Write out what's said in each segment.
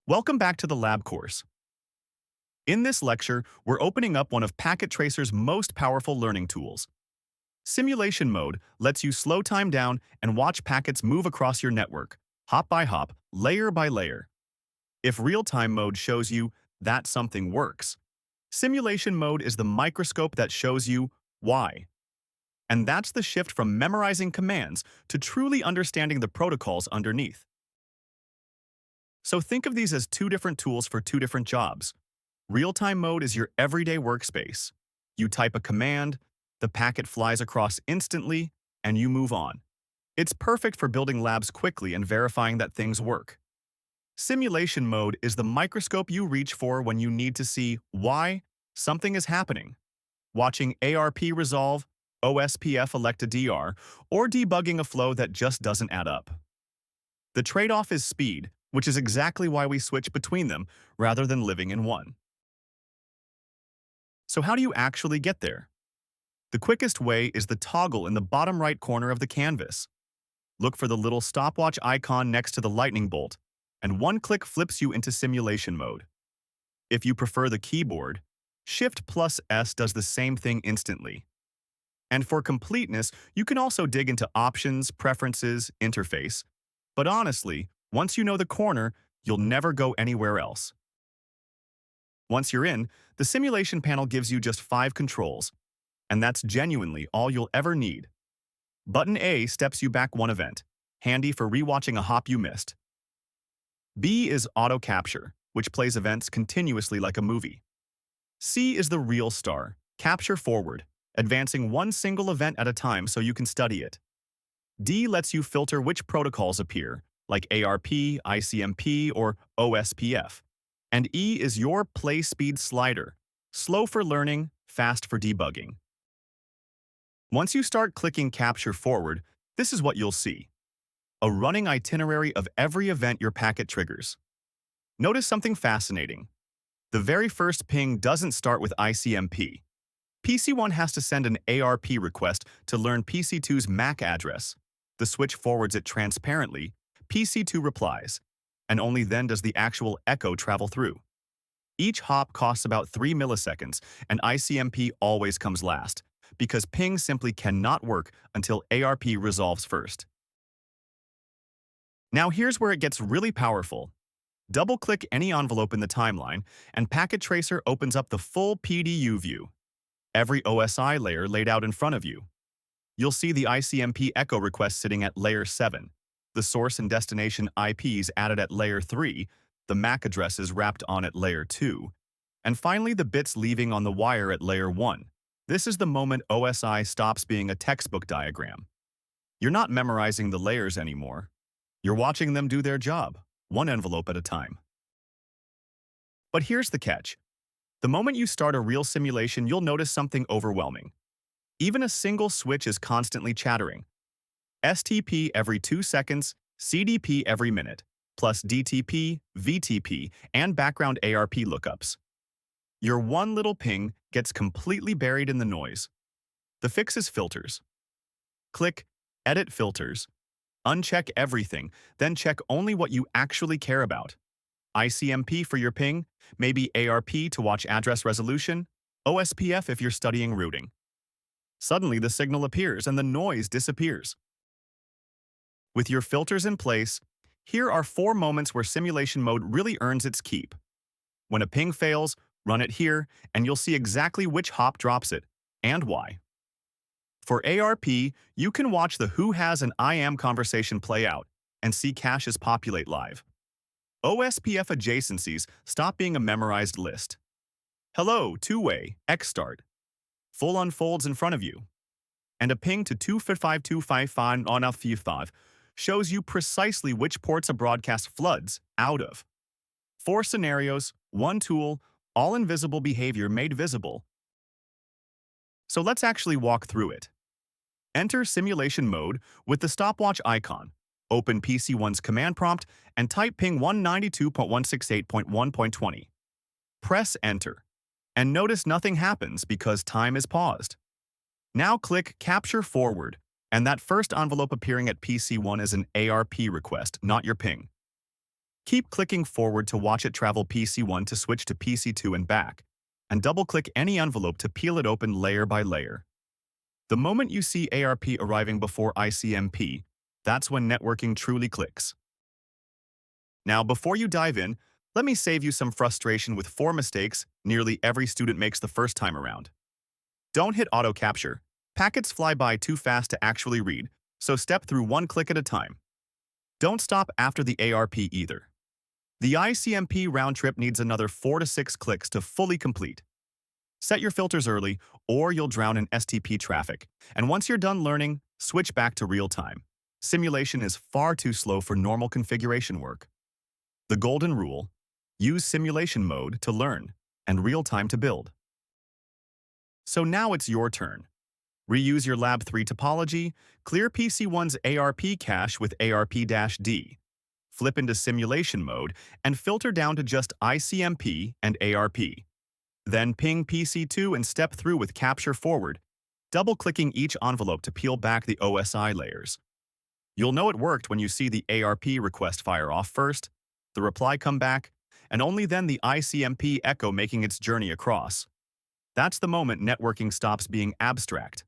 Welcome back to the lab course. In this lecture, we're opening up one of Packet Tracer's most powerful learning tools. Simulation mode lets you slow time down and watch packets move across your network, hop by hop, layer by layer. If real-time mode shows you that something works, simulation mode is the microscope that shows you why. And that's the shift from memorizing commands to truly understanding the protocols underneath. So think of these as two different tools for two different jobs. Real-time mode is your everyday workspace. You type a command, the packet flies across instantly, and you move on. It's perfect for building labs quickly and verifying that things work. Simulation mode is the microscope you reach for when you need to see why something is happening. Watching ARP resolve, OSPF elect a DR, or debugging a flow that just doesn't add up. The trade-off is speed, which is exactly why we switch between them rather than living in one. So how do you actually get there? The quickest way is the toggle in the bottom right corner of the canvas. Look for the little stopwatch icon next to the lightning bolt, and one click flips you into simulation mode. If you prefer the keyboard, Shift+S does the same thing instantly. And for completeness, you can also dig into Options, Preferences, Interface. But honestly, once you know the corner, you'll never go anywhere else. Once you're in, the simulation panel gives you just 5 controls, and that's genuinely all you'll ever need. Button A steps you back one event, handy for rewatching a hop you missed. B is Auto Capture, which plays events continuously like a movie. C is the real star, Capture Forward, advancing one single event at a time so you can study it. D lets you filter which protocols appear, like ARP, ICMP, or OSPF. And E is your play speed slider, slow for learning, fast for debugging. Once you start clicking Capture Forward, this is what you'll see: a running itinerary of every event your packet triggers. Notice something fascinating. The very first ping doesn't start with ICMP. PC1 has to send an ARP request to learn PC2's MAC address. The switch forwards it transparently, PC2 replies, and only then does the actual echo travel through. Each hop costs about 3 milliseconds, and ICMP always comes last, because ping simply cannot work until ARP resolves first. Now here's where it gets really powerful. Double-click any envelope in the timeline, and Packet Tracer opens up the full PDU view. Every OSI layer laid out in front of you. You'll see the ICMP echo request sitting at layer 7, the source and destination IPs added at layer 3, the MAC addresses wrapped on at layer 2, and finally the bits leaving on the wire at layer 1. This is the moment OSI stops being a textbook diagram. You're not memorizing the layers anymore. You're watching them do their job, one envelope at a time. But here's the catch. The moment you start a real simulation, you'll notice something overwhelming. Even a single switch is constantly chattering. STP every 2 seconds, CDP every minute, plus DTP, VTP, and background ARP lookups. Your one little ping gets completely buried in the noise. The fix is filters. Click Edit Filters. Uncheck everything, then check only what you actually care about. ICMP for your ping, maybe ARP to watch address resolution, OSPF if you're studying routing. Suddenly the signal appears and the noise disappears. With your filters in place, here are 4 moments where simulation mode really earns its keep. When a ping fails, run it here, and you'll see exactly which hop drops it, and why. For ARP, you can watch the who has an I am conversation play out and see caches populate live. OSPF adjacencies stop being a memorized list. Hello, two-way, Xstart. Full unfolds in front of you. And a ping to 255.255 on F5 shows you precisely which ports a broadcast floods out of. 4 scenarios, 1 tool, all invisible behavior made visible. So let's actually walk through it. Enter simulation mode with the stopwatch icon. Open PC1's command prompt and type ping 192.168.1.20. Press enter. And notice nothing happens because time is paused. Now click Capture Forward, and that first envelope appearing at PC1 is an ARP request, not your ping. Keep clicking forward to watch it travel PC1 to switch to PC2 and back, and double-click any envelope to peel it open layer by layer. The moment you see ARP arriving before ICMP, that's when networking truly clicks. Now, before you dive in, let me save you some frustration with 4 mistakes nearly every student makes the first time around. Don't hit auto capture. Packets fly by too fast to actually read, so step through one click at a time. Don't stop after the ARP either. The ICMP round trip needs another 4 to 6 clicks to fully complete. Set your filters early, or you'll drown in STP traffic. And once you're done learning, switch back to real-time. Simulation is far too slow for normal configuration work. The golden rule: use simulation mode to learn and real-time to build. So now it's your turn. Reuse your Lab 3 topology, clear PC1's ARP cache with ARP-D, flip into simulation mode, and filter down to just ICMP and ARP. Then ping PC2 and step through with capture forward, double-clicking each envelope to peel back the OSI layers. You'll know it worked when you see the ARP request fire off first, the reply come back, and only then the ICMP echo making its journey across. That's the moment networking stops being abstract.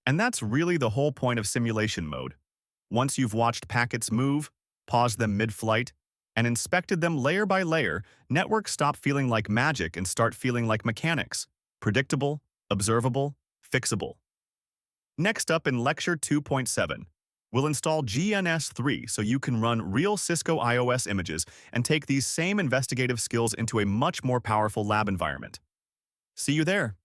And that's really the whole point of simulation mode. Once you've watched packets move, paused them mid-flight, and inspected them layer by layer, networks stop feeling like magic and start feeling like mechanics: predictable, observable, fixable. Next up in Lecture 2.7, we'll install GNS3 so you can run real Cisco IOS images and take these same investigative skills into a much more powerful lab environment. See you there.